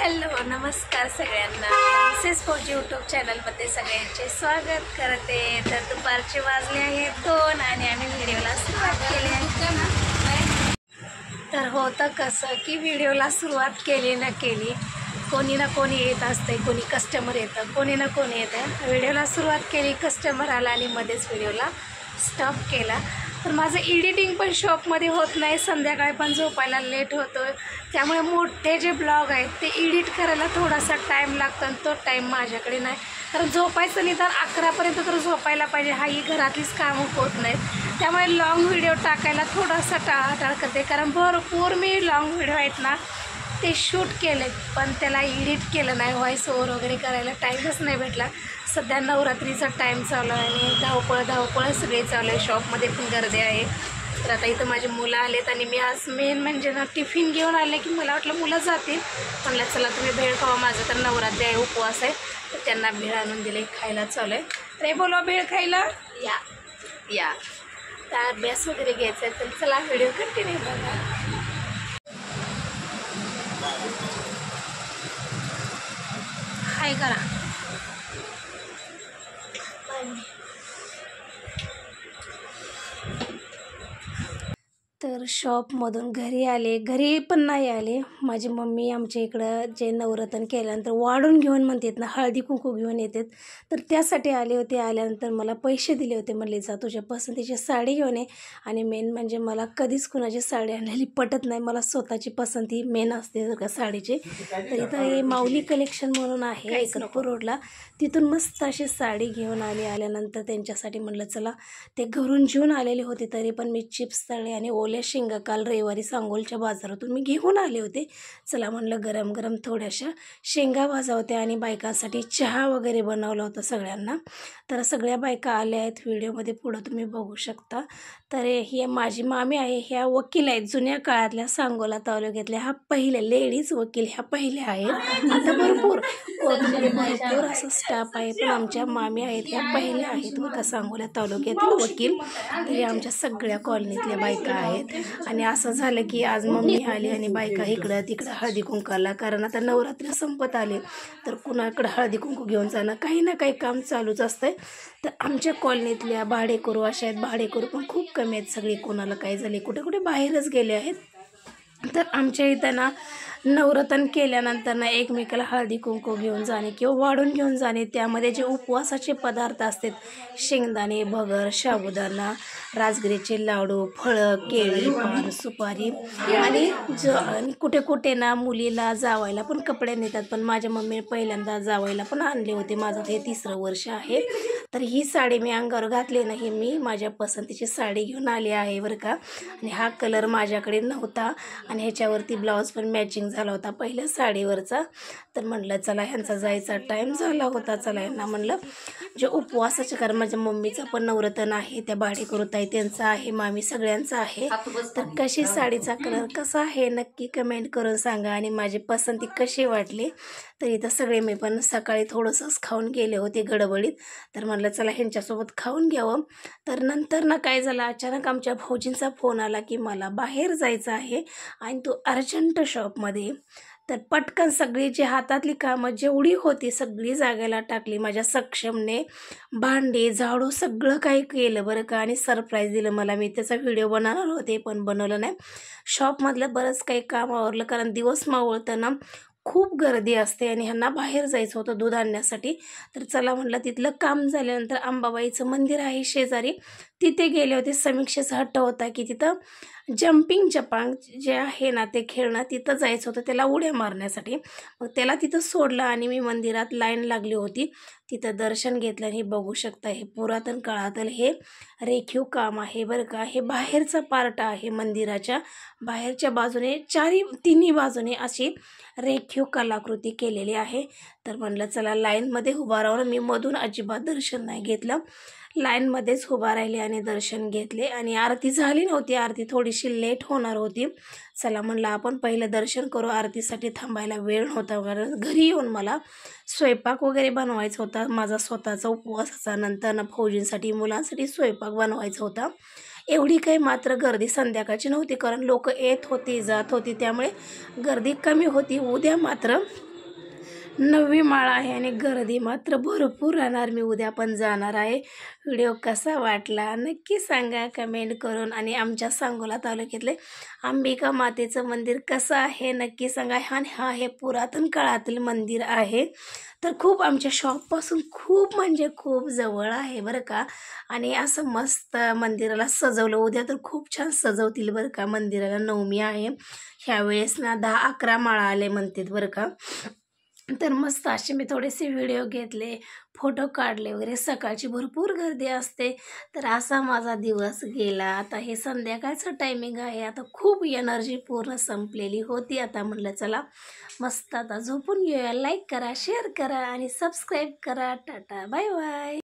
Hello नमस्कार सगळ्यांना. Mrs फौजी यूट्यूब चॅनलमध्ये सगळ्यांचे स्वागत करते. तर दुपारचे वाजले आहेत 2 आणि आम्ही व्हिडिओला सुरुवात केली आहे. तर होतं कसं की व्हिडिओला सुरुवात केली ना कोणी ना कोणी येत असते, कोणी कस्टमर येतं, कोणी ना कोणी येतं. व्हिडिओला सुरुवात केली, कस्टमर आला आणि मध्येच व्हिडिओला स्टॉप केला. तर माझं एडिटिंग पण शॉपमध्ये होत नाही, संध्याकाळी पण झोपायला लेट होतो. त्यामुळे मोठे जे ब्लॉग आहेत ते एडिट करायला थोडासा टाईम लागतो आणि तो टाईम माझ्याकडे नाही. कारण झोपायचं निदान 11पर्यंत तर झोपायला पाहिजे, ही घरातलीच कामं होत नाहीत. त्यामुळे लाँग व्हिडिओ टाकायला थोडासा टाळाटाळ करते. कारण भरपूर मी लाँग व्हिडिओ आहेत ना ते शूट केले, पण त्याला एडिट केलं नाही, व्हॉइस ओव्हर वगैरे करायला टाईमच नाही भेटला. सध्या नवरात्रीचा टाईम चालू आहे आणि धावपळ सगळे चालू आहे. शॉपमध्ये पण गर्दी आहे. तर आता इथं माझी मुलं आलेत आणि मी आज मेन म्हणजे ना टिफिन घेऊन आले की मला वाटलं मुलं जातील, म्हणलं चला तुम्ही भेळ खावा. माझं तर नवरात्री आहे, उपवास आहे, तर त्यांना भेळ आणून दिले, खायला चालू आहे. तर बोलवा भेळ खायला या. तर अभ्यास वगैरे घ्यायचा आहे, तर चला व्हिडिओ कंटिन्यू बघा. हाय करा. तर शॉपमधून घरी पण नाही आले. माझी मम्मी आमच्या इकडं जे नवरात्र केल्यानंतर वाढून घेऊन म्हणतात ना, हळदी कुंकू घेऊन येतात, तर त्यासाठी आले होते. आल्यानंतर मला पैसे दिले होते, म्हणले जा तुझ्या पसंतीची साडी घेऊन ये. आणि मेन म्हणजे मला कधीच कुणाची साडी आणलेली पटत नाही, मला स्वतःची पसंती मेन असते जर का साडीची. तर इथं हे माऊली कलेक्शन म्हणून आहे एकरपूर रोडला, तिथून मस्त अशी साडी घेऊन आल्यानंतर त्यांच्यासाठी म्हणलं चला. ते घरून जेवून आलेले होते, तरी पण मी चिप्स तळले आणि ओल्या शेंगा काल रविवारी सांगोलच्या बाजारातून मी घेऊन आले होते. चला म्हणलं गरम गरम थोड्याशा शेंगा भाजा होत्या आणि बायकांसाठी चहा वगैरे बनवला होता सगळ्यांना. तर सगळ्या बायका आल्या आहेत, व्हिडिओमध्ये पुढं तुम्ही बघू शकता. तर ही माझी मामी आहे, ह्या वकील आहेत जुन्या काळातल्या, सांगोला तालुक्यातल्या. ह्या पहिल्या लेडीज वकील ह्या पहिल्या आहेत. आता भरपूर असं स्टाफ आहे, पण आमच्या मामी आहेत ह्या पहिल्या आहेत बघा सांगोला तालुक्यातल्या वकील. तरी आमच्या सगळ्या कॉलनीतल्या बायका आहेत. आणि असं झालं की आज मम्मी आली आणि बायका इकडं तिकडं हळदी कुंकाला, कारण आता नवरात्री संपत आले तर कुणाकडं हळदी कुंकू घेऊन जाणं, काही ना काही काम चालूच असतंय. तर आमच्या कॉलनीतल्या भाडेकरू अशा आहेत, भाडेकरू पण खूप कमी आहेत सगळे. कोणाला काय झाले, कुठे कुठे बाहेरच गेले आहेत. तर आमच्या इथं ना नवरात्र केल्यानंतर ना एकमेकाला हळदी कुंकू घेऊन जाणे किंवा वाढून घेऊन जाणे, त्यामध्ये जे उपवासाचे पदार्थ असतात, शेंगदाणे, भगर, साबुदाणा, राजगिरीचे लाडू, फळं, केळी, पान, सुपारी आणि कुठे कुठे ना मुलीला जावायला पण कपडे नेतात. पण माझ्या मम्मीने पहिल्यांदा जावायला पण आणले होते. माझं हे 3रं वर्ष आहे. तर ही साडी मी अंगावर घातली नाही, मी माझ्या पसंतीची साडी घेऊन आली आहे बरं का. आणि हा कलर माझ्याकडे नव्हता आणि ह्याच्यावरती ब्लाऊज पण मॅचिंग झाला होता पहिल्या साडीवरचा. तर म्हणलं चला ह्यांचा जायचा टाईम झाला होता, चला यांना म्हणलं जे उपवासाचे, कारण माझ्या मम्मीचा पण नवरात्र आहे, त्या भाडेकरूताई त्यांचा आहे, मामी सगळ्यांचा आहे. तर कशी साडीचा कलर कसा आहे नक्की कमेंट करून सांगा आणि माझी पसंती कशी वाटली. तर इथं सगळे मी पण सकाळी थोडंसंच खाऊन गेले होते गडबडीत, तर म्हणलं चला ह्यांच्यासोबत खाऊन घ्यावं. तर नंतर ना काय झालं, अचानक आमच्या भाऊजींचा फोन आला की मला बाहेर जायचं आहे आणि तो अर्जंट शॉपमध्ये. तर पटकन सगळी जी हातातली कामं जेवढी होती सगळी जागेला टाकली. माझ्या सक्षमने भांडी झाडू सगळं काही केलं बरं का. आणि सरप्राईज दिलं मला. मी त्याचा व्हिडिओ बनवणार होते पण बनवलं नाही. शॉपमधलं बरंच काही काम आवरलं, कारण दिवस मावळताना खूप गर्दी असते आणि ह्यांना बाहेर जायचं होतं दूध आणण्यासाठी. तर चला म्हटलं, तिथलं काम झाल्यानंतर अंबाबाईचं मंदिर आहे शेजारी, तिथे गेले होते. समीक्षेचा हट्ट होता की तिथं जंपिंग जपांग जे आहे ना ते खेळणं, तिथं जायचं होतं त्याला उड्या मारण्यासाठी. मग त्याला तिथं सोडलं आणि मी मंदिरात लाईन लागली होती, तिथं दर्शन घेतलं. आणि बघू शकता हे पुरातन काळातलं हे रेखीव काम आहे बरं का. हे बाहेरचा पार्ट आहे, मंदिराच्या बाहेरच्या बाजूने तिन्ही बाजूने अशी रेखीव कलाकृती केलेली आहे. तर म्हणलं चला लाईनमध्ये उभा राहून, मी मधून अजिबात दर्शन नाही घेतलं, लाईनमध्येच उभा राहिले आणि दर्शन घेतले. आणि आरती झाली नव्हती, आरती थोडीशी लेट होणार होती. चला म्हणलं आपण पहिलं दर्शन करू, आरतीसाठी थांबायला वेळ नव्हता, कारण घरी येऊन मला स्वयंपाक वगैरे बनवायचा होता माझा स्वतःचा उपवासाचा. नंतर ना फौजींसाठी मुलांसाठी स्वयंपाक बनवायचा होता. एवढी काही मात्र गर्दी संध्याकाळची नव्हती, कारण लोक येत होती जात होती, त्यामुळे गर्दी कमी होती. उद्या मात्र 9वी माळा आहे आणि गर्दी मात्र भरपूर राहणार. मी उद्या पण जाणार आहे. व्हिडिओ कसा वाटला नक्की सांगा कमेंट करून. आणि आमच्या सांगोला तालुक्यातले अंबिका मातेचं मंदिर कसं आहे नक्की सांगा. हा हे पुरातन काळातील मंदिर आहे. तर खूप आमच्या शॉपपासून खूप म्हणजे खूप जवळ आहे बरं का. आणि असं मस्त मंदिराला सजवलं. उद्या तर खूप छान सजवतील बरं का. मंदिराला 9वी आहे. ह्यावेळेस ना 10-11 माळा आले म्हणतात बरं का. तर मस्त असे मी थोडेसे व्हिडिओ घेतले, फोटो काढले वगैरे. सकाळची भरपूर गर्दी असते. तर असा माझा दिवस गेला. आता हे संध्याकाळचं टायमिंग आहे. आता खूप एनर्जी पूर्ण संपलेली होती. आता म्हटलं चला मस्त आता झोपून घेऊया. लाईक करा, शेअर करा आणि सबस्क्राईब करा. Tata bye bye.